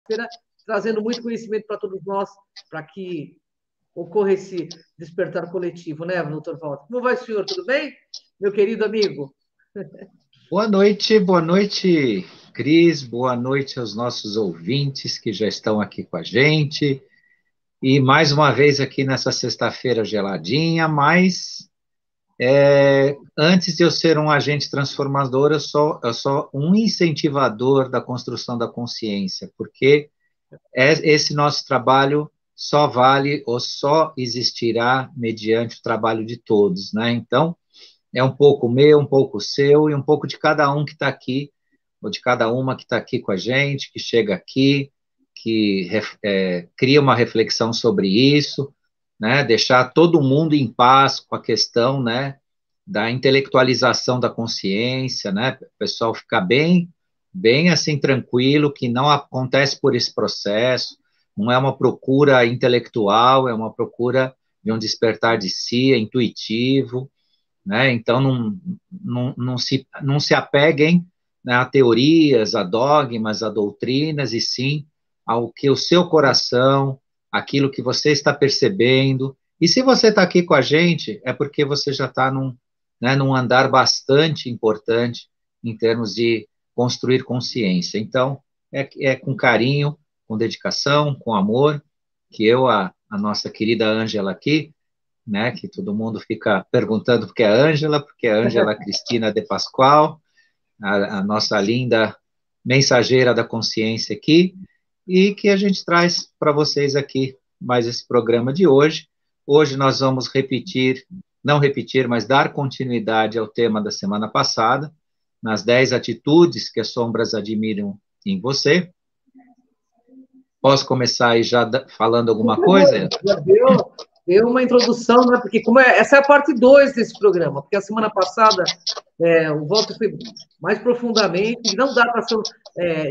feira trazendo muito conhecimento para todos nós, para que ocorra esse despertar coletivo, né, doutor Walter? Como vai, senhor? Tudo bem, meu querido amigo? Boa noite, Cris, boa noite aos nossos ouvintes que já estão aqui com a gente. E mais uma vez aqui nessa sexta-feira geladinha, mas antes de eu ser um agente transformador, eu sou um incentivador da construção da consciência, porque esse nosso trabalho só vale ou só existirá mediante o trabalho de todos, né? Então, é um pouco meu, um pouco seu e um pouco de cada um que está aqui, ou de cada uma que está aqui com a gente, que chega aqui, que cria uma reflexão sobre isso, né? Deixar todo mundo em paz com a questão, né, da intelectualização da consciência, né? O pessoal ficar bem assim tranquilo, que não acontece por esse processo, não é uma procura intelectual, é uma procura de um despertar de si, é intuitivo, né? Então, não se apeguem, né, a teorias, a dogmas, a doutrinas, e sim ao que o seu coração, aquilo que você está percebendo. E se você está aqui com a gente, é porque você já está num andar bastante importante em termos de construir consciência. Então, é com carinho, com dedicação, com amor, que a nossa querida Ângela aqui, né, que todo mundo fica perguntando porque é a Ângela Cristina de Pascoal, a nossa linda mensageira da consciência aqui, e que a gente traz para vocês aqui mais esse programa de hoje. Hoje nós vamos não repetir, mas dar continuidade ao tema da semana passada, nas 10 atitudes que as sombras admiram em você. Posso começar aí já falando alguma coisa? Já deu uma introdução, né? Porque essa é a parte 2 desse programa, porque a semana passada o Walter foi mais profundamente, e não dá para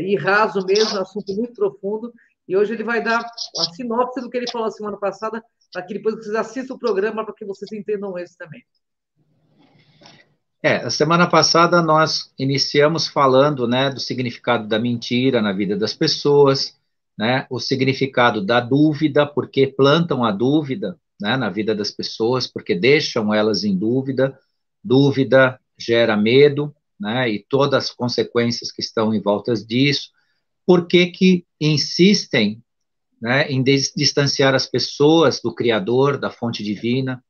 ir raso mesmo, assunto muito profundo, e hoje ele vai dar a sinopse do que ele falou a semana passada, para que depois vocês assistam o programa, para que vocês entendam esse também. A semana passada nós iniciamos falando, né, do significado da mentira na vida das pessoas, né, o significado da dúvida, porque plantam a dúvida, né, na vida das pessoas, porque deixam elas em dúvida, dúvida gera medo, né, e todas as consequências que estão em volta disso, por que insistem, né, em distanciar as pessoas do Criador, da fonte divina,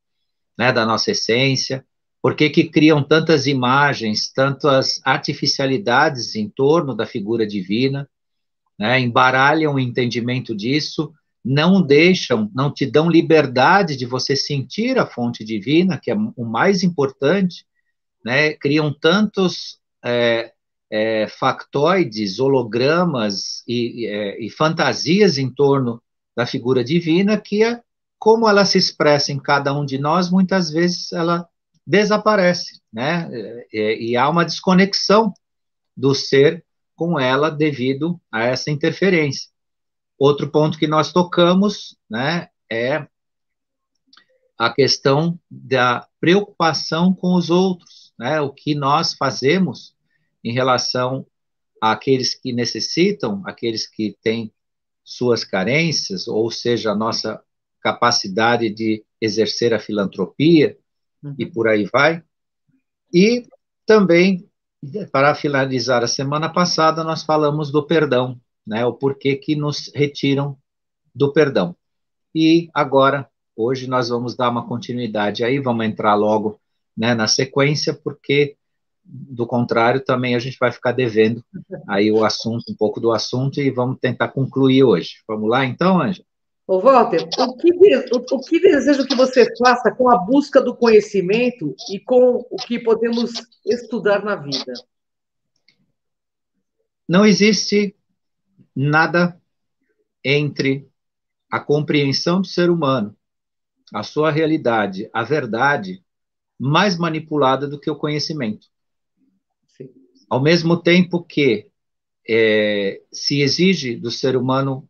né, da nossa essência. Por que criam tantas imagens, tantas artificialidades em torno da figura divina, né? Embaralham o entendimento disso, não te dão liberdade de você sentir a fonte divina, que é o mais importante, né? Criam tantos factoides, hologramas e fantasias em torno da figura divina, como ela se expressa em cada um de nós, muitas vezes ela desaparece, né? E há uma desconexão do ser com ela devido a essa interferência. Outro ponto que nós tocamos, né, é a questão da preocupação com os outros, né? O que nós fazemos em relação àqueles que necessitam, aqueles que têm suas carências, ou seja, a nossa capacidade de exercer a filantropia, e por aí vai. E também, para finalizar a semana passada, nós falamos do perdão, né? O porquê que nos retiram do perdão. E agora, hoje, nós vamos dar uma continuidade aí, vamos entrar logo, né, na sequência, porque, do contrário, também a gente vai ficar devendo aí o assunto, um pouco do assunto, e vamos tentar concluir hoje. Vamos lá, então, Ângela? Ô, Walter, o que desejo que você faça com a busca do conhecimento e com o que podemos estudar na vida? Não existe nada entre a compreensão do ser humano, a sua realidade, a verdade, mais manipulada do que o conhecimento. Sim. Ao mesmo tempo que se exige do ser humano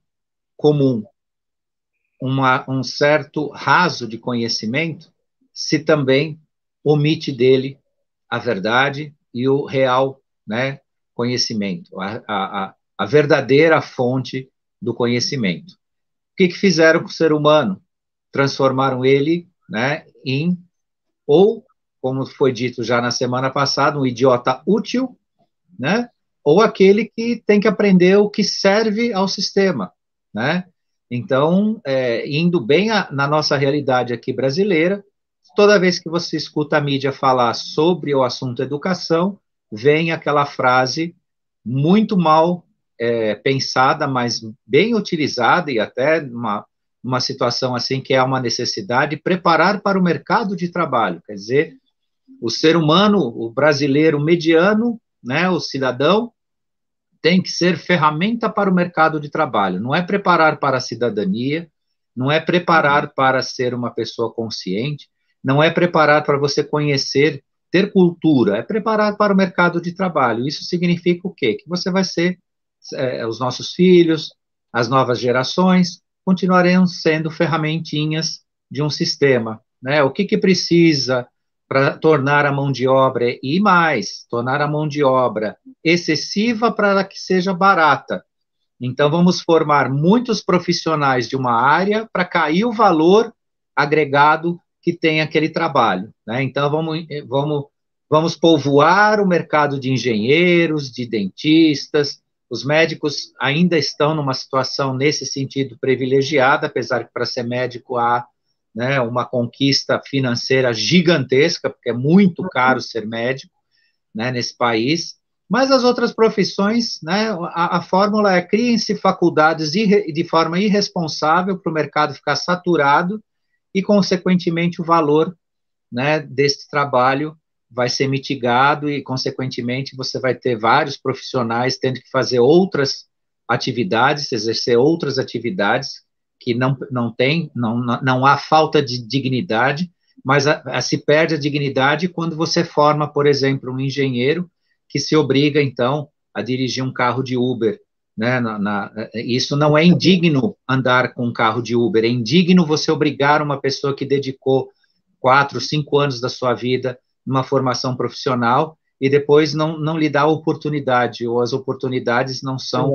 comum um certo raso de conhecimento, se também omite dele a verdade e o real, né, conhecimento, a verdadeira fonte do conhecimento. O que fizeram com o ser humano? Transformaram ele, né, ou, como foi dito já na semana passada, um idiota útil, né, ou aquele que tem que aprender o que serve ao sistema, né? Então, indo bem na nossa realidade aqui brasileira, toda vez que você escuta a mídia falar sobre o assunto educação, vem aquela frase muito mal pensada, mas bem utilizada, e até numa situação assim que é uma necessidade, preparar para o mercado de trabalho. Quer dizer, o ser humano, o brasileiro mediano, né, o cidadão, tem que ser ferramenta para o mercado de trabalho. Não é preparar para a cidadania, não é preparar para ser uma pessoa consciente, não é preparar para você conhecer, ter cultura, é preparar para o mercado de trabalho. Isso significa o quê? Que você vai ser, os nossos filhos, as novas gerações, continuarão sendo ferramentinhas de um sistema, né? O que precisa para tornar a mão de obra, e mais, tornar a mão de obra excessiva para que seja barata. Então, vamos formar muitos profissionais de uma área para cair o valor agregado que tem aquele trabalho, né? Então, vamos povoar o mercado de engenheiros, de dentistas. Os médicos ainda estão numa situação, nesse sentido, privilegiada, apesar que para ser médico há, né, uma conquista financeira gigantesca, porque é muito caro ser médico, né, nesse país. Mas as outras profissões, né, a fórmula é: criem-se faculdades de forma irresponsável para o mercado ficar saturado e, consequentemente, o valor, né, desse trabalho vai ser mitigado e, consequentemente, você vai ter vários profissionais tendo que fazer outras atividades, exercer outras atividades que não há falta de dignidade, mas se perde a dignidade quando você forma, por exemplo, um engenheiro que se obriga, então, a dirigir um carro de Uber, né? Isso não é indigno andar com um carro de Uber, é indigno você obrigar uma pessoa que dedicou 4, 5 anos da sua vida numa formação profissional e depois não lhe dá a oportunidade, ou as oportunidades não são,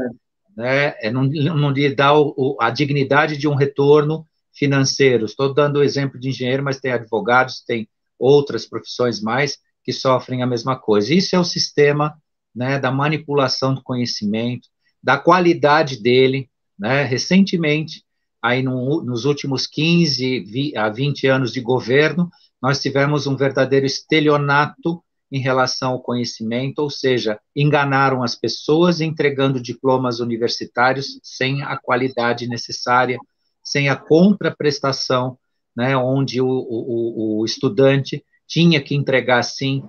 né, não lhe dá a dignidade de um retorno financeiro. Estou dando o exemplo de engenheiro, mas tem advogados, tem outras profissões mais que sofrem a mesma coisa. Isso é o sistema, né, da manipulação do conhecimento, da qualidade dele, né? Recentemente, aí nos últimos 15 a 20 anos de governo, nós tivemos um verdadeiro estelionato em relação ao conhecimento, ou seja, enganaram as pessoas entregando diplomas universitários sem a qualidade necessária, sem a contraprestação, né, onde o estudante tinha que entregar, sim,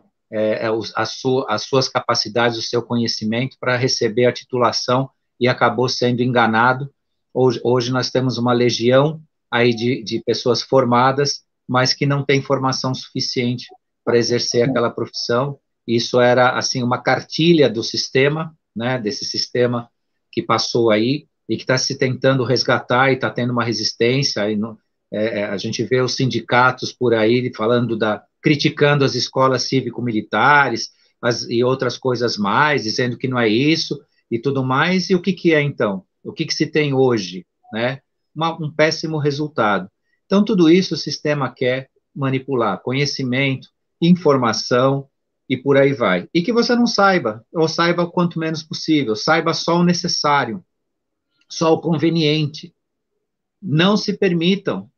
as suas capacidades, o seu conhecimento para receber a titulação, e acabou sendo enganado. Hoje nós temos uma legião aí de pessoas formadas, mas que não têm formação suficiente para exercer aquela profissão. Isso era, assim, uma cartilha do sistema, né, desse sistema que passou aí e que está se tentando resgatar e está tendo uma resistência. A gente vê os sindicatos por aí falando criticando as escolas cívico-militares e outras coisas mais, dizendo que não é isso e tudo mais. E o que é, então? O que se tem hoje, né? Um péssimo resultado. Então, tudo isso o sistema quer manipular: conhecimento, informação e por aí vai. E que você não saiba, ou saiba quanto menos possível, saiba só o necessário, só o conveniente. Não se permitam,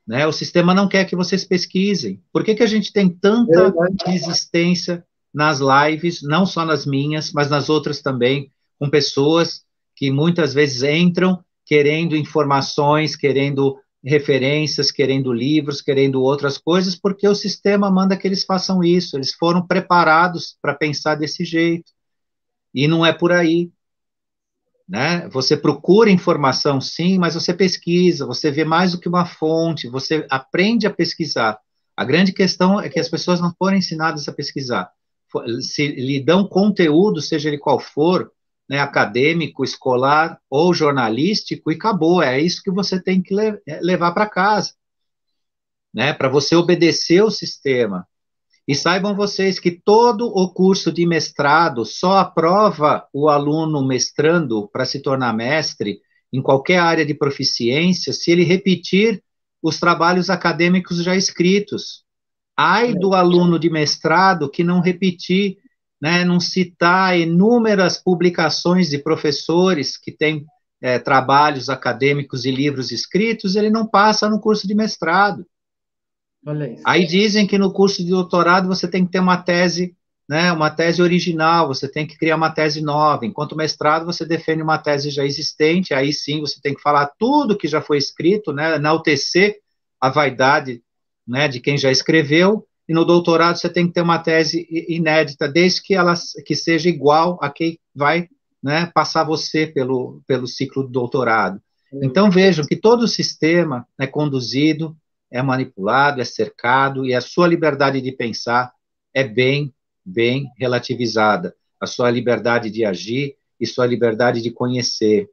né? O sistema não quer que vocês pesquisem. Por que a gente tem tanta resistência nas lives, não só nas minhas, mas nas outras também, com pessoas que muitas vezes entram querendo informações, querendo referências, querendo livros, querendo outras coisas, porque o sistema manda que eles façam isso. Eles foram preparados para pensar desse jeito. E não é por aí, né? Você procura informação, sim, mas você pesquisa, você vê mais do que uma fonte, você aprende a pesquisar. A grande questão é que as pessoas não foram ensinadas a pesquisar. Se lhe dão conteúdo, seja ele qual for, né, acadêmico, escolar ou jornalístico, e acabou. É isso que você tem que levar para casa, né, para você obedecer o sistema. E saibam vocês que todo o curso de mestrado só aprova o aluno mestrando para se tornar mestre em qualquer área de proficiência, se ele repetir os trabalhos acadêmicos já escritos. Ai do aluno de mestrado que não repetir, né, não citar inúmeras publicações de professores que têm trabalhos acadêmicos e livros escritos, ele não passa no curso de mestrado. Olha isso. Aí dizem que no curso de doutorado você tem que ter uma tese, né, uma tese original, você tem que criar uma tese nova, enquanto mestrado você defende uma tese já existente, aí sim você tem que falar tudo que já foi escrito, né, enaltecer a vaidade, né, de quem já escreveu, e no doutorado você tem que ter uma tese inédita, desde que ela que seja igual a quem vai, né, passar você pelo ciclo do doutorado. Então vejam que todo o sistema é conduzido, é manipulado, é cercado, e a sua liberdade de pensar é bem relativizada. A sua liberdade de agir e sua liberdade de conhecer,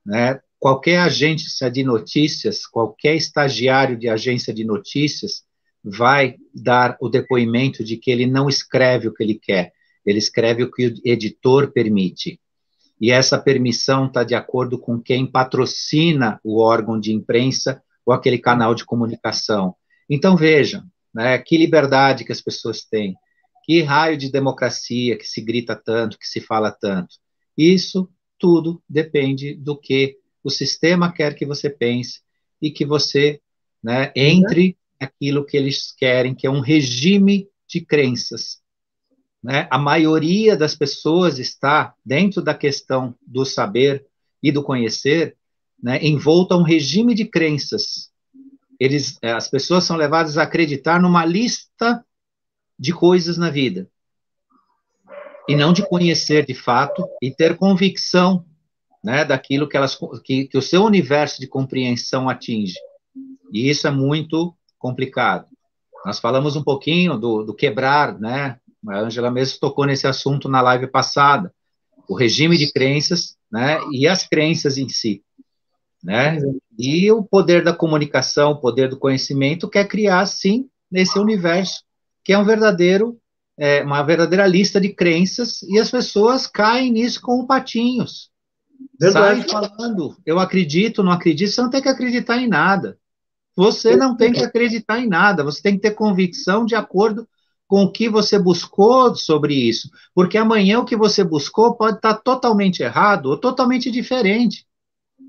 né? Qualquer agência de notícias, qualquer estagiário de agência de notícias vai dar o depoimento de que ele não escreve o que ele quer, ele escreve o que o editor permite. E essa permissão está de acordo com quem patrocina o órgão de imprensa ou aquele canal de comunicação. Então, vejam, né, que liberdade que as pessoas têm, que raio de democracia que se grita tanto, que se fala tanto. Isso tudo depende do que o sistema quer que você pense e que você, né, entre naquilo que eles querem, que é um regime de crenças. Né? A maioria das pessoas está dentro da questão do saber e do conhecer, né, envolta a um regime de crenças. As pessoas são levadas a acreditar numa lista de coisas na vida, e não de conhecer de fato e ter convicção, né, daquilo que o seu universo de compreensão atinge. E isso é muito complicado. Nós falamos um pouquinho do quebrar, né? A Ângela mesmo tocou nesse assunto na live passada, o regime de crenças, né, e as crenças em si, né? E o poder da comunicação, o poder do conhecimento quer criar, sim, nesse universo, que é uma verdadeira lista de crenças, e as pessoas caem nisso como patinhos. Sai falando, eu acredito, não acredito, você não tem que acreditar em nada. Você não tem que acreditar em nada, você tem que ter convicção de acordo com o que você buscou sobre isso, porque amanhã o que você buscou pode estar totalmente errado ou totalmente diferente.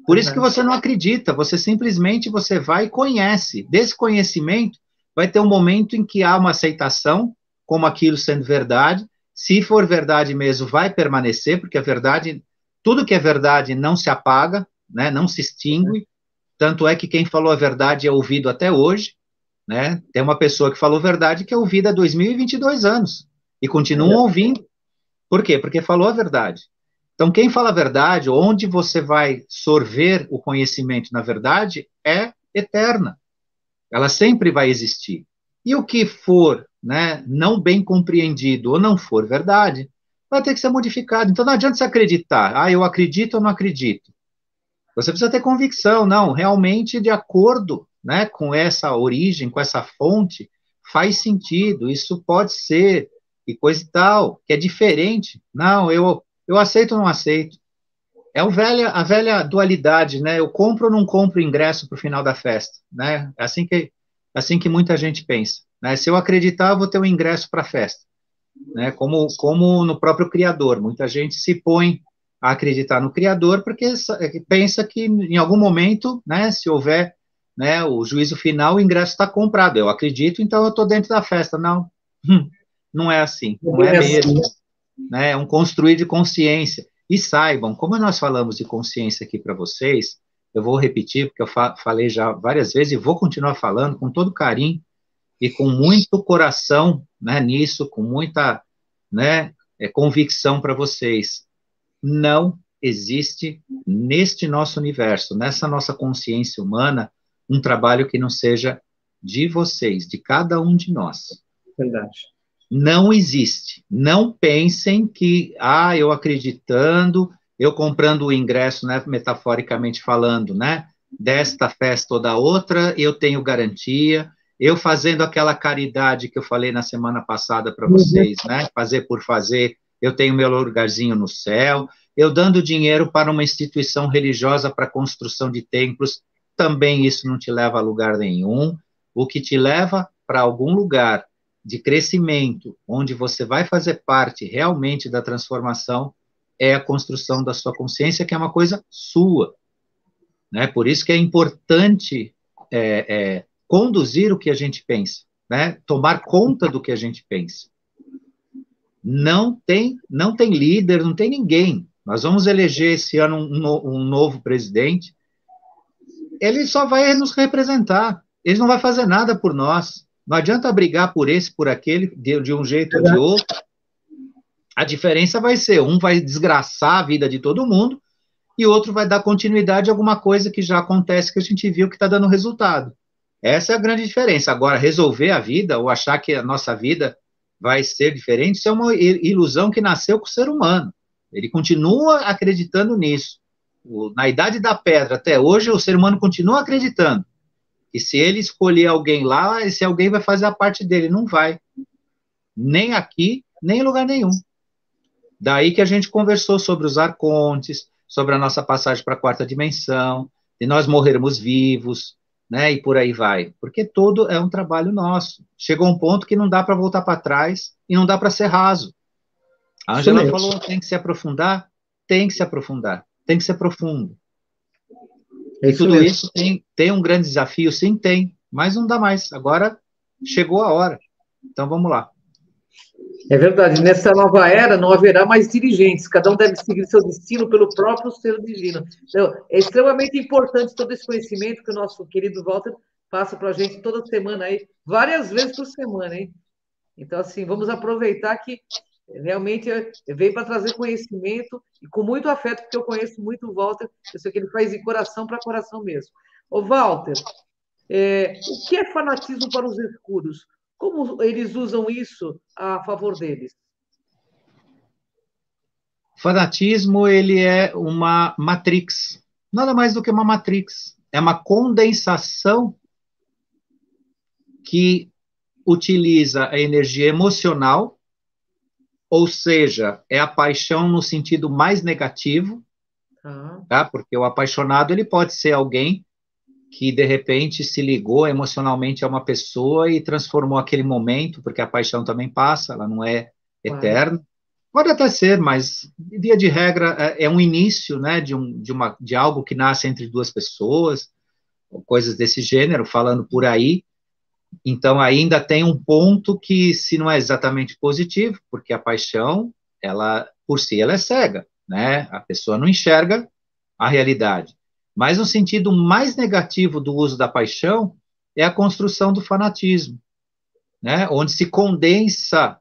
Por isso que você não acredita, você simplesmente vai e conhece. Desse conhecimento, vai ter um momento em que há uma aceitação, como aquilo sendo verdade. Se for verdade mesmo, vai permanecer, porque a verdade, tudo que é verdade não se apaga, né, não se extingue. Tanto é que quem falou a verdade é ouvido até hoje, né? Tem uma pessoa que falou verdade que é ouvida há 2022 anos, e continuam ouvindo. Por quê? Porque falou a verdade. Então, quem fala a verdade, onde você vai sorver o conhecimento na verdade, é eterna. Ela sempre vai existir. E o que for, né, não bem compreendido ou não for verdade, vai ter que ser modificado. Então, não adianta você acreditar. Eu acredito ou não acredito. Você precisa ter convicção. Não, realmente, de acordo, né, com essa origem, com essa fonte, faz sentido. Isso pode ser, e coisa e tal, que é diferente. Não, eu aceito ou não aceito. É a velha dualidade, né? Eu compro ou não compro ingresso para o final da festa, né? É assim que muita gente pensa, né? Se eu acreditar, eu vou ter um ingresso para a festa, né? Como no próprio Criador. Muita gente se põe a acreditar no Criador porque pensa que em algum momento, né? Se houver, né, o juízo final, o ingresso está comprado. Eu acredito, então eu estou dentro da festa. Não, não é assim, não é mesmo. Né, é um construir de consciência. E saibam, como nós falamos de consciência aqui para vocês, eu vou repetir, porque eu falei já várias vezes e vou continuar falando com todo carinho e com muito coração, né, nisso, com muita, né, convicção para vocês. Não existe neste nosso universo, nessa nossa consciência humana, um trabalho que não seja de vocês, de cada um de nós. Verdade. Não existe. Não pensem que, eu acreditando, eu comprando o ingresso, né, metaforicamente falando, né, desta festa ou da outra, eu tenho garantia. Eu fazendo aquela caridade que eu falei na semana passada para vocês, né, fazer por fazer, eu tenho meu lugarzinho no céu. eu dando dinheiro para uma instituição religiosa para construção de templos, também isso não te leva a lugar nenhum. O que te leva para algum lugar de crescimento, onde você vai fazer parte realmente da transformação, é a construção da sua consciência, que é uma coisa sua, né? Por isso que é importante conduzir o que a gente pensa, né? Tomar conta do que a gente pensa. Não tem líder, não tem ninguém. Nós vamos eleger esse ano um novo presidente. Ele só vai nos representar. Ele não vai fazer nada por nós. Não adianta brigar por esse, por aquele, de um jeito ou de outro. A diferença vai ser, um vai desgraçar a vida de todo mundo e outro vai dar continuidade a alguma coisa que já acontece, que a gente viu que está dando resultado. Essa é a grande diferença. Agora, resolver a vida ou achar que a nossa vida vai ser diferente, isso é uma ilusão que nasceu com o ser humano. Ele continua acreditando nisso. Na Idade da Pedra, até hoje, o ser humano continua acreditando. E se ele escolher alguém lá, esse alguém vai fazer a parte dele. Não vai. Nem aqui, nem em lugar nenhum. Daí que a gente conversou sobre os arcontes, sobre a nossa passagem para a quarta dimensão, de nós morrermos vivos, né, e por aí vai. Porque todo é um trabalho nosso. Chegou um ponto que não dá para voltar para trás e não dá para ser raso. A Ângela falou, tem que se aprofundar? Tem que se aprofundar. Tem que ser profundo. E tudo isso tem um grande desafio? Sim, tem. Mas não dá mais. Agora chegou a hora. Então vamos lá. É verdade, nessa nova era não haverá mais dirigentes, cada um deve seguir seu destino pelo próprio ser divino. Então, é extremamente importante todo esse conhecimento que o nosso querido Walter passa para a gente toda semana aí, várias vezes por semana, hein? Então, assim, vamos aproveitar que realmente veio para trazer conhecimento e com muito afeto, porque eu conheço muito o Walter, eu sei que ele faz de coração para coração mesmo. Ô, Walter, o que é fanatismo para os escuros? Como eles usam isso a favor deles? Fanatismo, ele é uma matrix. Nada mais do que uma matrix. É uma condensação que utiliza a energia emocional, ou seja, é a paixão no sentido mais negativo, tá? Porque o apaixonado, ele pode ser alguém que, de repente, se ligou emocionalmente a uma pessoa e transformou aquele momento, porque a paixão também passa, ela não é eterna. Pode até ser, mas, via de regra, é um início, né, de algo que nasce entre duas pessoas, ou coisas desse gênero, falando por aí. Então, ainda tem um ponto que, se não é exatamente positivo, porque a paixão, ela, por si, ela é cega, né? A pessoa não enxerga a realidade. Mas o sentido mais negativo do uso da paixão é a construção do fanatismo, né? Onde se condensa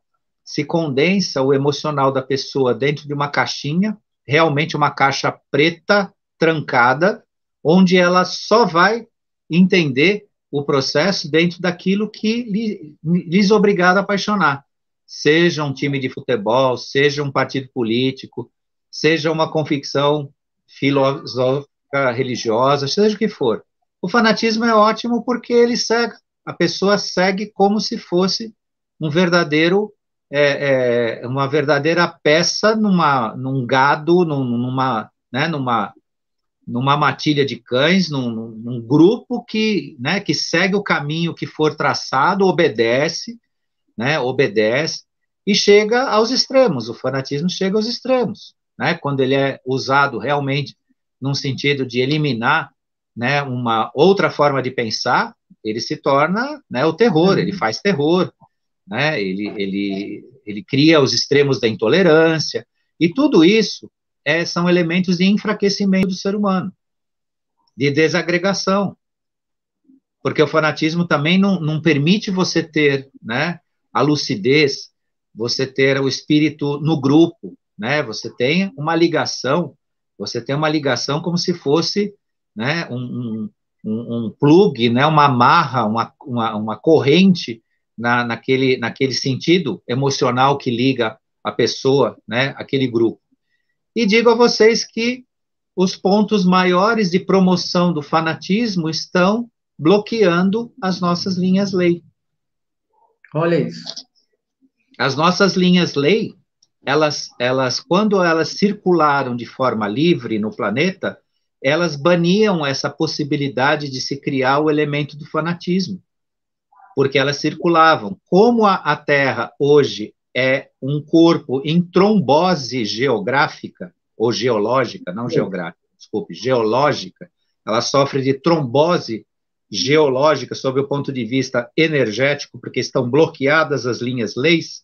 o emocional da pessoa dentro de uma caixinha, realmente uma caixa preta, trancada, onde ela só vai entender o processo dentro daquilo que lhes obrigado a apaixonar. Seja um time de futebol, seja um partido político, seja uma convicção filosófica, religiosa, seja o que for. O fanatismo é ótimo porque ele cega. A pessoa segue como se fosse um verdadeiro, uma verdadeira peça num gado, numa matilha de cães, num grupo que segue o caminho que for traçado, obedece, e chega aos extremos. O fanatismo chega aos extremos, né? Quando ele é usado realmente num sentido de eliminar, né, uma outra forma de pensar, ele se torna, né, o terror, ele faz terror, né? Ele cria os extremos da intolerância, e tudo isso são elementos de enfraquecimento do ser humano, de desagregação, porque o fanatismo também não permite você ter, né, a lucidez, você ter o espírito no grupo, né? Você tem uma ligação como se fosse, né, um plug, né, uma amarra, uma corrente naquele sentido emocional que liga a pessoa, né, aquele grupo. E digo a vocês que os pontos maiores de promoção do fanatismo estão bloqueando as nossas linhas-lei. Olha isso. As nossas linhas-lei, quando elas circularam de forma livre no planeta, elas baniam essa possibilidade de se criar o elemento do fanatismo, porque elas circulavam. Como a Terra hoje é um corpo em trombose geográfica, ou geológica, não geográfica, desculpe, geológica, ela sofre de trombose geológica sob o ponto de vista energético, porque estão bloqueadas as linhas-leis.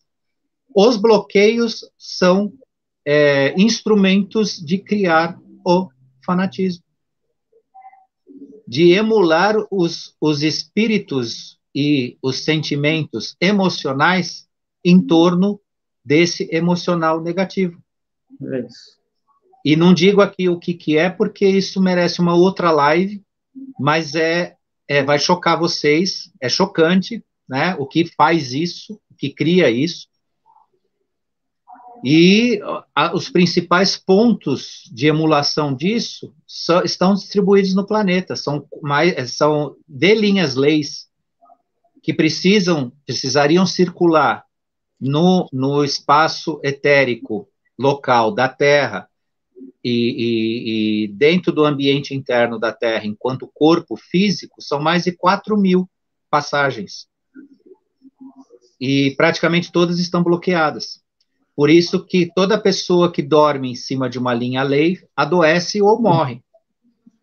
Os bloqueios são instrumentos de criar o fanatismo, de emular os espíritos e os sentimentos emocionais em torno desse emocional negativo. É isso. E não digo aqui o que é, porque isso merece uma outra live, mas vai chocar vocês, é chocante, né? O que faz isso, o que cria isso. E os principais pontos de emulação disso estão distribuídos no planeta, são de linhas-leis que precisariam circular no espaço etérico local da Terra e dentro do ambiente interno da Terra, enquanto corpo físico, são mais de 4.000 passagens. E praticamente todas estão bloqueadas. Por isso que toda pessoa que dorme em cima de uma linha-lei adoece ou morre.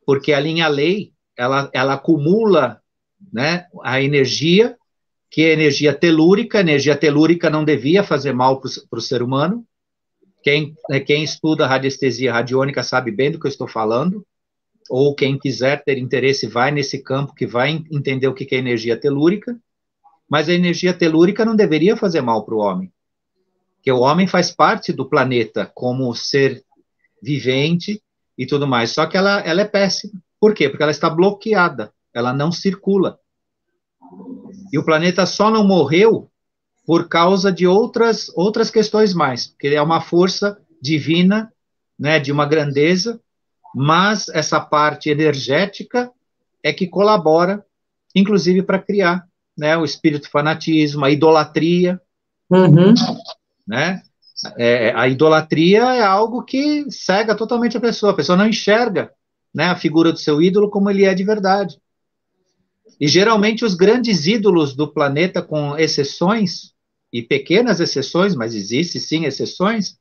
Porque a linha-lei, ela acumula, né, a energia, que é energia telúrica. A energia telúrica não devia fazer mal para o ser humano. Quem estuda radiestesia radiônica sabe bem do que eu estou falando. Ou quem quiser ter interesse, vai nesse campo que vai entender o que é energia telúrica. Mas a energia telúrica não deveria fazer mal para o homem. Porque o homem faz parte do planeta como ser vivente e tudo mais. Só que ela é péssima. Por quê? Porque ela está bloqueada, ela não circula. E o planeta só não morreu por causa de outras questões mais, porque ele é uma força divina, né, de uma grandeza, mas essa parte energética é que colabora, inclusive, para criar, né, o espírito fanatismo, a idolatria, né? A idolatria é algo que cega totalmente a pessoa não enxerga, né, a figura do seu ídolo como ele é de verdade. E geralmente os grandes ídolos do planeta, com exceções, e pequenas exceções, mas existem sim exceções,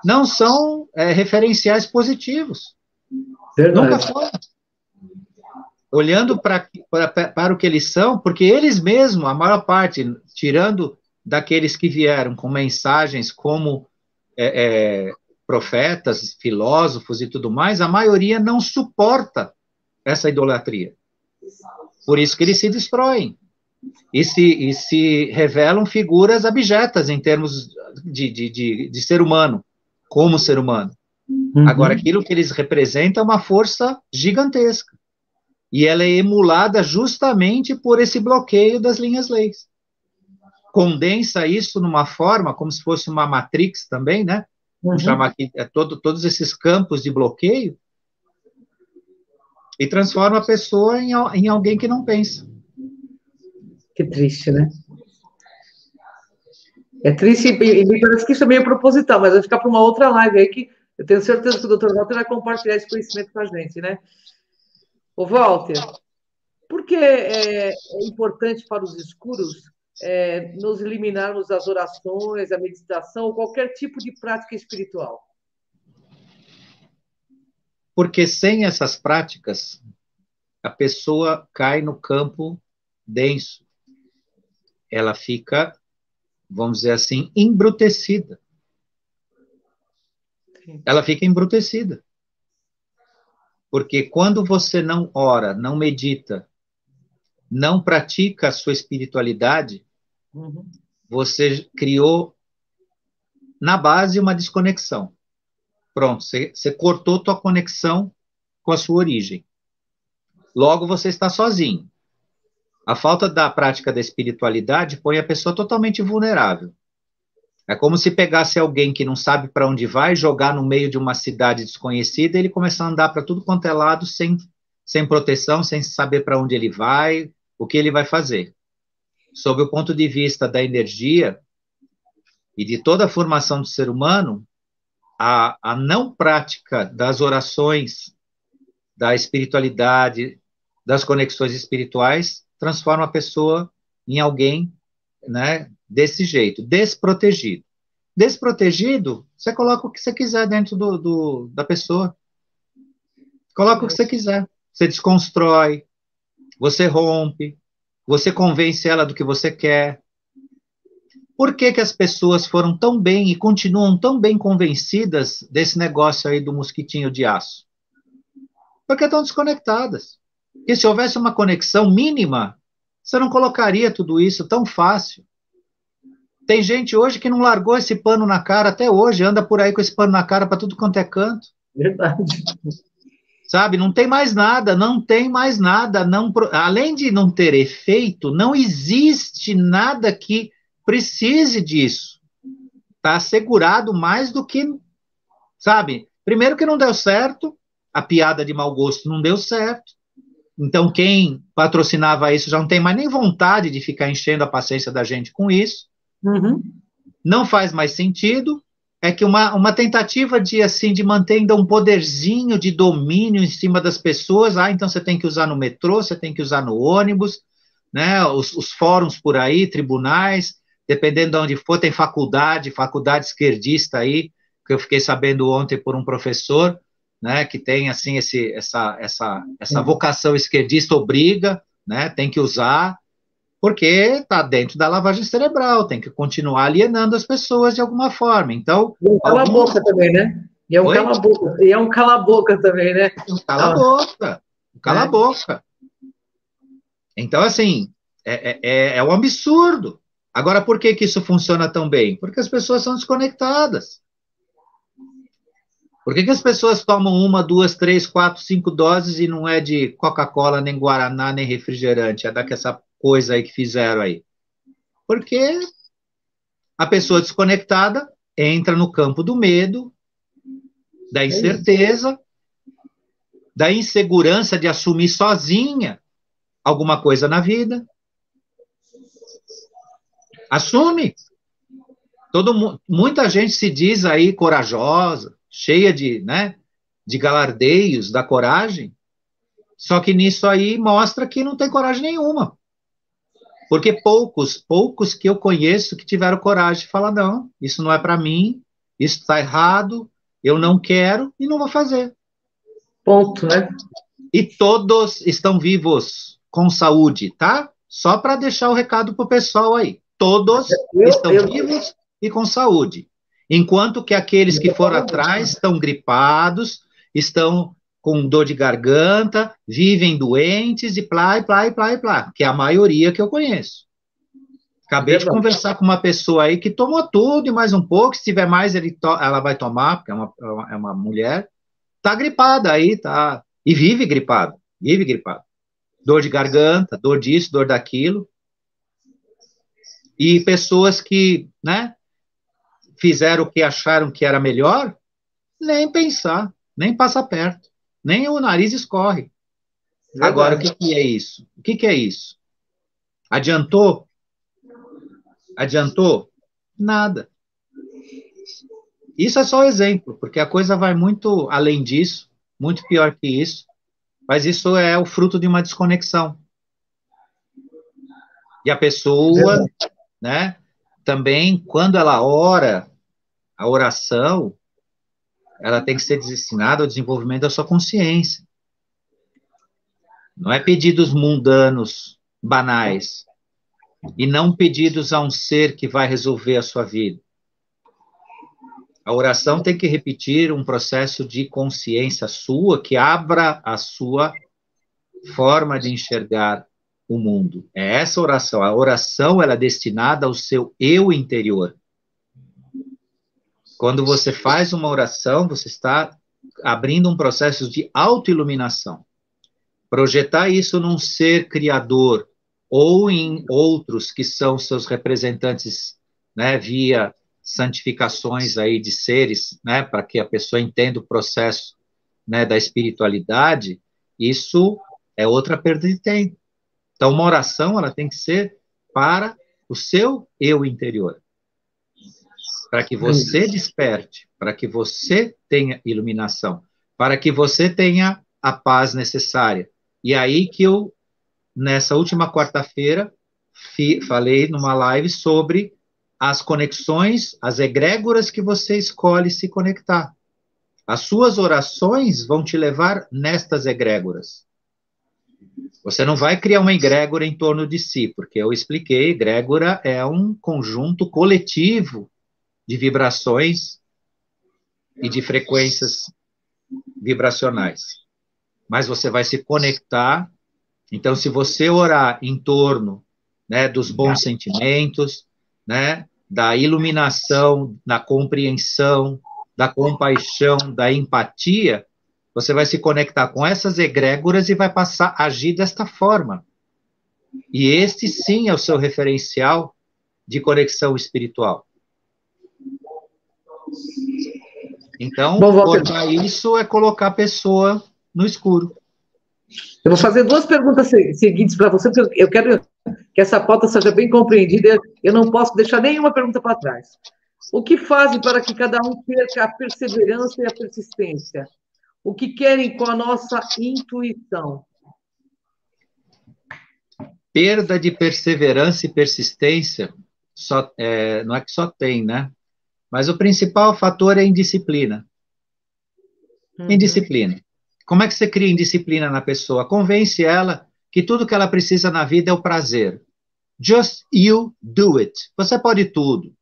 não são referenciais positivos. Verdade. Nunca foram. Olhando para o que eles são, porque eles mesmos, a maior parte, tirando daqueles que vieram com mensagens como profetas, filósofos e tudo mais, a maioria não suporta essa idolatria. Por isso que eles se destroem e se revelam figuras abjetas em termos de ser humano, como ser humano. Agora, aquilo que eles representam é uma força gigantesca. E ela é emulada justamente por esse bloqueio das linhas-leis. Condensa isso numa forma, como se fosse uma matrix também, né? Vamos chamar aqui todos esses campos de bloqueio, e transforma a pessoa em alguém que não pensa. Que triste, né? É triste e me parece que isso é meio proposital, mas vai ficar para uma outra live aí que eu tenho certeza que o Dr. Walter vai compartilhar esse conhecimento com a gente, né? Ô, Walter, por que é importante para os escuros nos eliminarmos das orações, a meditação, ou qualquer tipo de prática espiritual? Porque sem essas práticas, a pessoa cai no campo denso. Ela fica, vamos dizer assim, embrutecida. Ela fica embrutecida. Porque quando você não ora, não medita, não pratica a sua espiritualidade, você criou na base uma desconexão. Pronto, você cortou tua conexão com a sua origem. Logo, você está sozinho. A falta da prática da espiritualidade põe a pessoa totalmente vulnerável. É como se pegasse alguém que não sabe para onde vai, jogar no meio de uma cidade desconhecida e ele começar a andar para tudo quanto é lado sem proteção, sem saber para onde ele vai, o que ele vai fazer. Sob o ponto de vista da energia, e de toda a formação do ser humano, a não prática das orações, da espiritualidade, das conexões espirituais, transforma a pessoa em alguém, né, desse jeito, desprotegido. Desprotegido, você coloca o que você quiser dentro da pessoa. Coloca o que você quiser. Você desconstrói, você rompe, você convence ela do que você quer. Por que que as pessoas foram tão bem e continuam tão bem convencidas desse negócio aí do mosquitinho de aço? Porque estão desconectadas. Porque se houvesse uma conexão mínima, você não colocaria tudo isso tão fácil. Tem gente hoje que não largou esse pano na cara até hoje, anda por aí com esse pano na cara para tudo quanto é canto. Verdade. Sabe, não tem mais nada, não tem mais nada. Não, além de não ter efeito, não existe nada que precise disso. Está assegurado mais do que, sabe? Primeiro que não deu certo, a piada de mau gosto não deu certo. Então, quem patrocinava isso já não tem mais nem vontade de ficar enchendo a paciência da gente com isso. Uhum. Não faz mais sentido. É que uma tentativa de, assim, de manter ainda um poderzinho de domínio em cima das pessoas. Ah, então você tem que usar no metrô, você tem que usar no ônibus, né? Os fóruns por aí, tribunais, dependendo de onde for, tem faculdade esquerdista aí, que eu fiquei sabendo ontem por um professor, né, que tem, assim, essa vocação esquerdista, obriga, né, tem que usar, porque está dentro da lavagem cerebral, tem que continuar alienando as pessoas de alguma forma. Então, E é um cala-boca também, né? E é um cala-boca. E é um cala-boca também, né? Cala-boca. Cala-boca. Então, assim, é um absurdo. Agora, por que que isso funciona tão bem? Porque as pessoas são desconectadas. Por que que as pessoas tomam 1, 2, 3, 4, 5 doses e não é de Coca-Cola, nem Guaraná, nem refrigerante? É daquela coisa aí que fizeram aí. Porque a pessoa desconectada entra no campo do medo, da incerteza, da insegurança de assumir sozinha alguma coisa na vida. Assume. Muita gente se diz aí corajosa, cheia de, né, de galardeios da coragem, só que nisso aí mostra que não tem coragem nenhuma. Porque poucos que eu conheço que tiveram coragem de falar, não, isso não é para mim, isso está errado, eu não quero e não vou fazer. Ponto, né? E todos estão vivos, com saúde, tá? Só para deixar o recado pro pessoal aí. Todos estão vivos e com saúde. Enquanto que aqueles que foram atrás estão gripados, estão com dor de garganta, vivem doentes e plá, que é a maioria que eu conheço. Acabei de conversar com uma pessoa aí que tomou tudo e mais um pouco, se tiver mais ela vai tomar, porque é uma mulher, tá gripada aí, tá, e vive gripado. Dor de garganta, dor disso, dor daquilo. E pessoas que, né, fizeram o que acharam que era melhor, nem pensar, nem passa perto, nem o nariz escorre. Verdade. Agora, o que é isso? O que é isso? Adiantou? Adiantou? Nada. Isso é só exemplo, porque a coisa vai muito além disso, muito pior que isso, mas isso é o fruto de uma desconexão. E a pessoa, né, também, quando ela ora, a oração, ela tem que ser destinada ao desenvolvimento da sua consciência. Não é pedidos mundanos, banais, e não pedidos a um ser que vai resolver a sua vida. A oração tem que repetir um processo de consciência sua, que abra a sua forma de enxergar o mundo. É essa oração. A oração, ela é destinada ao seu eu interior. Quando você faz uma oração, você está abrindo um processo de autoiluminação. Projetar isso num ser criador ou em outros que são seus representantes, né, via santificações aí de seres, né, para que a pessoa entenda o processo, né, da espiritualidade, isso é outra perda de tempo. Então, uma oração, ela tem que ser para o seu eu interior. para que você desperte, para que você tenha iluminação, para que você tenha a paz necessária. E aí que eu, nessa última quarta-feira, falei numa live sobre as conexões, as egrégoras que você escolhe se conectar. As suas orações vão te levar nestas egrégoras. Você não vai criar uma egrégora em torno de si, porque eu expliquei, egrégora é um conjunto coletivo de vibrações e de frequências vibracionais. Mas você vai se conectar. Então, se você orar em torno, né, dos bons sentimentos, né, da iluminação, da compreensão, da compaixão, da empatia, você vai se conectar com essas egrégoras e vai passar a agir desta forma. E este, sim, é o seu referencial de conexão espiritual. Então, cortar isso é colocar a pessoa no escuro. Eu vou fazer duas perguntas seguintes para você, porque eu quero que essa pauta seja bem compreendida. Eu não posso deixar nenhuma pergunta para trás. O que fazem para que cada um perca a perseverança e a persistência? O que querem com a nossa intuição? Perda de perseverança e persistência, não é que só tem, né? Mas o principal fator é indisciplina. Indisciplina. Como é que você cria indisciplina na pessoa? Convence ela que tudo que ela precisa na vida é o prazer. Just you do it. Você pode tudo.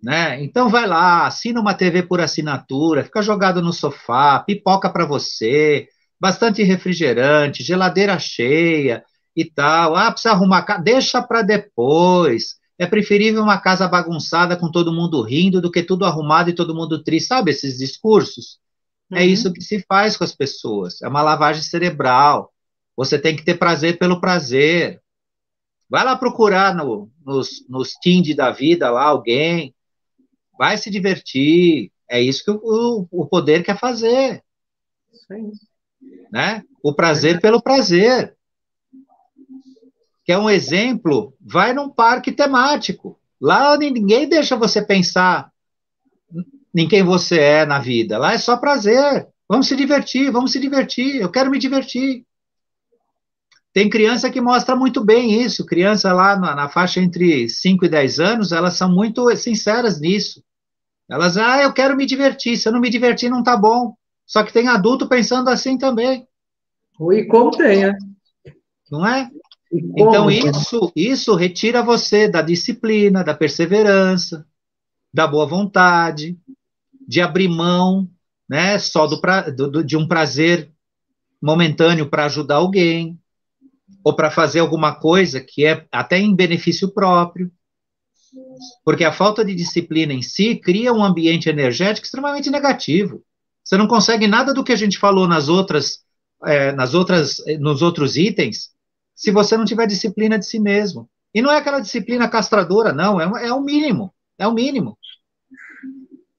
Né? Então vai lá, assina uma TV por assinatura, fica jogado no sofá, pipoca para você, bastante refrigerante, geladeira cheia e tal. Ah, precisa arrumar casa, deixa para depois. É preferível uma casa bagunçada com todo mundo rindo do que tudo arrumado e todo mundo triste. Sabe esses discursos? É isso que se faz com as pessoas. É uma lavagem cerebral. Você tem que ter prazer pelo prazer. Vai lá procurar nos Tinder da vida lá alguém. Vai se divertir. É isso que o poder quer fazer. Sim. Né? O prazer pelo prazer. Quer um exemplo? Vai num parque temático. Lá ninguém deixa você pensar em quem você é na vida. Lá é só prazer. Vamos se divertir, vamos se divertir. Eu quero me divertir. Tem criança que mostra muito bem isso. Criança lá na faixa entre 5 e 10 anos, elas são muito sinceras nisso. Elas, eu quero me divertir. Se eu não me divertir, não tá bom. Só que tem adulto pensando assim também. E como tem, né? Não é? Então, isso retira você da disciplina, da perseverança, da boa vontade, de abrir mão, né, só de um prazer momentâneo para ajudar alguém, ou para fazer alguma coisa que é até em benefício próprio. Porque a falta de disciplina em si cria um ambiente energético extremamente negativo. Você não consegue nada do que a gente falou nos outros itens, se você não tiver disciplina de si mesmo. E não é aquela disciplina castradora, não, é o mínimo, é o mínimo.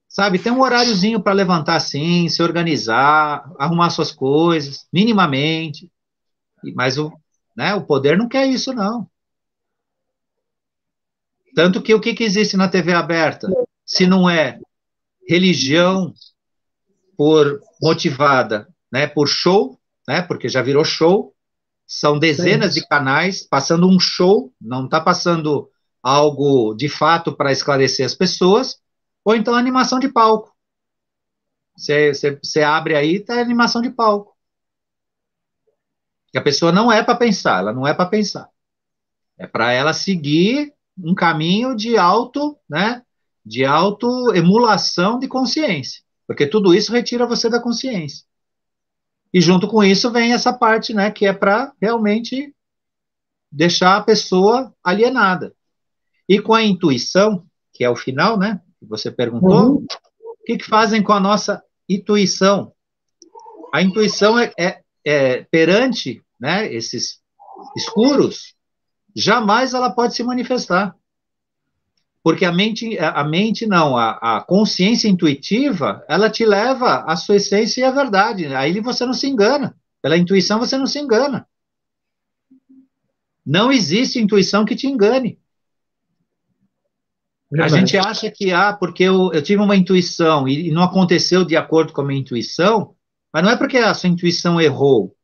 Sabe, tem um horáriozinho para levantar assim, se organizar, arrumar suas coisas, minimamente. Mas o poder não quer isso, não. Tanto que o que existe na TV aberta? Se não é religião motivada, né, por show, né, porque já virou show, são dezenas de canais passando um show, não está passando algo de fato para esclarecer as pessoas, ou então animação de palco. Você abre aí, tá animação de palco. E a pessoa não é para pensar, ela não é para pensar. É para ela seguir um caminho de autoemulação de consciência, porque tudo isso retira você da consciência. E junto com isso vem essa parte, né, que é para realmente deixar a pessoa alienada. E com a intuição, que é o final, né, que você perguntou, o que fazem com a nossa intuição? A intuição é perante, né, esses escuros, jamais ela pode se manifestar. Porque a consciência intuitiva, ela te leva à sua essência e à verdade. Aí você não se engana. Pela intuição você não se engana. Não existe intuição que te engane. A Verdade. gente acha que, porque eu tive uma intuição e não aconteceu de acordo com a minha intuição, mas não é porque a sua intuição errou,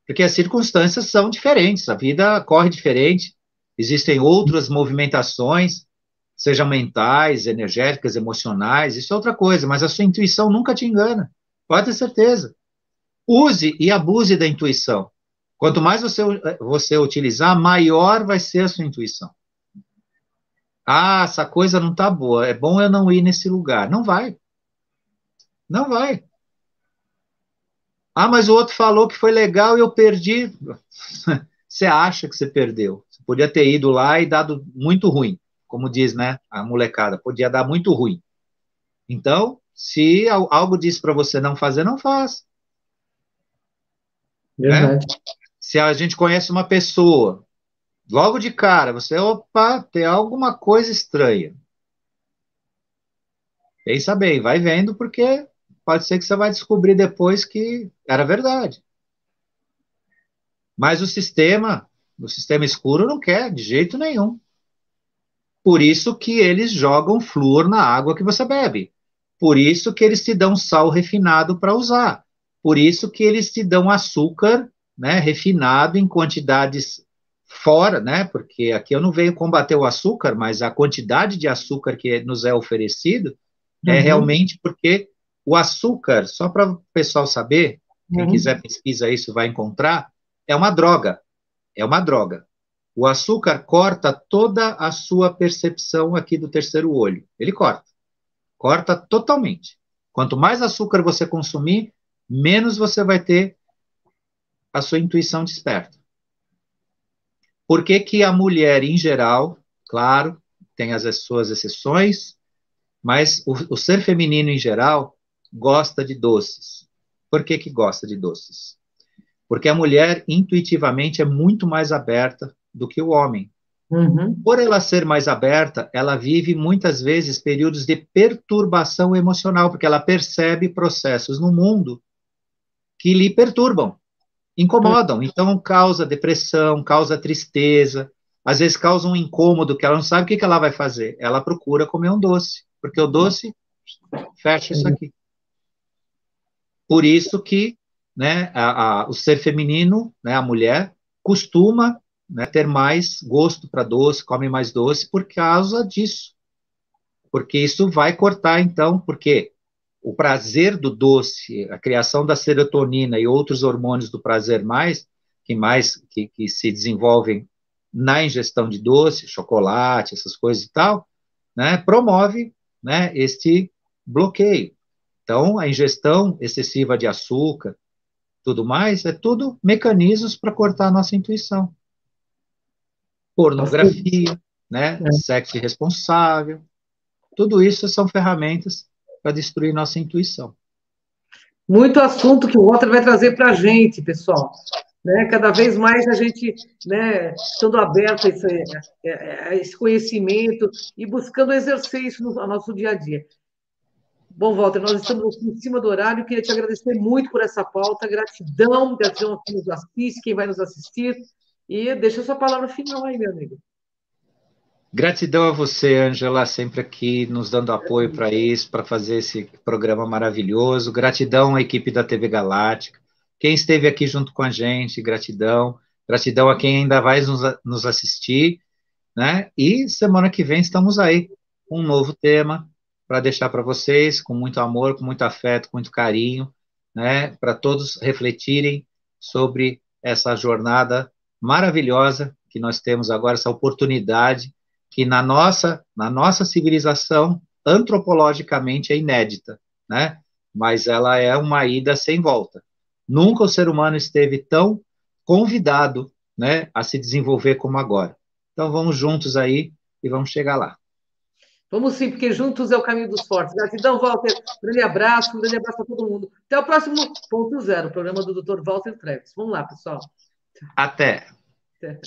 porque as circunstâncias são diferentes, a vida corre diferente, existem outras movimentações, sejam mentais, energéticas, emocionais, isso é outra coisa, mas a sua intuição nunca te engana, pode ter certeza. Use e abuse da intuição. Quanto mais você utilizar, maior vai ser a sua intuição. Essa coisa não está boa, é bom eu não ir nesse lugar. Não vai, não vai. Mas o outro falou que foi legal e eu perdi. Você acha que você perdeu. Você podia ter ido lá e dado muito ruim, como diz, né, a molecada, podia dar muito ruim. Então, se algo diz para você não fazer, não faz, né? Verdade. Se a gente conhece uma pessoa, logo de cara, opa, tem alguma coisa estranha. Pensa bem, vai vendo, porque pode ser que você vai descobrir depois que era verdade. Mas o sistema escuro não quer, de jeito nenhum. Por isso que eles jogam flúor na água que você bebe. Por isso que eles te dão sal refinado para usar. Por isso que eles te dão açúcar, né, refinado em quantidades fora, né? Porque aqui eu não venho combater o açúcar, mas a quantidade de açúcar que nos é oferecido é Uhum, realmente porque o açúcar, só para o pessoal saber, quem quiser uhum. pesquisa isso vai encontrar, é uma droga. É uma droga. O açúcar corta toda a sua percepção aqui do terceiro olho. Ele corta. Corta totalmente. Quanto mais açúcar você consumir, menos você vai ter a sua intuição desperta. Por que que a mulher, em geral, claro, tem as suas exceções, mas o ser feminino, em geral, gosta de doces. Por que que gosta de doces? Porque a mulher, intuitivamente, é muito mais aberta do que o homem. Uhum. Por ela ser mais aberta, ela vive muitas vezes períodos de perturbação emocional, porque ela percebe processos no mundo que lhe perturbam, incomodam. Então, causa depressão, causa tristeza, às vezes causa um incômodo que ela não sabe o que que ela vai fazer. Ela procura comer um doce, porque o doce fecha isso aqui. Por isso que, né, o ser feminino, né, a mulher, costuma, né, ter mais gosto para doce, come mais doce por causa disso. Porque isso vai cortar, então, porque o prazer do doce, a criação da serotonina e outros hormônios do prazer que se desenvolvem na ingestão de doce, chocolate, essas coisas e tal, né, promove, né, este bloqueio. Então, a ingestão excessiva de açúcar, tudo mais, é tudo mecanismos para cortar a nossa intuição. Bastante. Pornografia, né, É. sexo irresponsável, tudo isso são ferramentas para destruir nossa intuição. Muito assunto que o Walter vai trazer para a gente, pessoal. Né? Cada vez mais a gente, né, estando aberto a esse conhecimento e buscando exercer isso no nosso dia a dia. Bom, Walter, nós estamos aqui em cima do horário. Queria te agradecer muito por essa pauta. Gratidão, gratidão a quem nos assiste, quem vai nos assistir. E deixa a sua palavra final aí, meu amigo. Gratidão a você, Angela, sempre aqui nos dando apoio para isso, para fazer esse programa maravilhoso. Gratidão à equipe da TV Galáctica. Quem esteve aqui junto com a gente, gratidão. Gratidão a quem ainda vai nos assistir, né? E semana que vem estamos aí com um novo tema para deixar para vocês, com muito amor, com muito afeto, com muito carinho, né? Para todos refletirem sobre essa jornada maravilhosa que nós temos agora, essa oportunidade que na nossa civilização, antropologicamente, é inédita, né? Mas ela é uma ida sem volta. Nunca o ser humano esteve tão convidado, né, a se desenvolver como agora. Então vamos juntos aí e vamos chegar lá. Vamos sim, porque juntos é o caminho dos fortes. Gratidão, Walter. Um grande abraço para todo mundo. Até o próximo ponto zero, o programa do Dr. Walter Treves. Vamos lá, pessoal. Até! Até.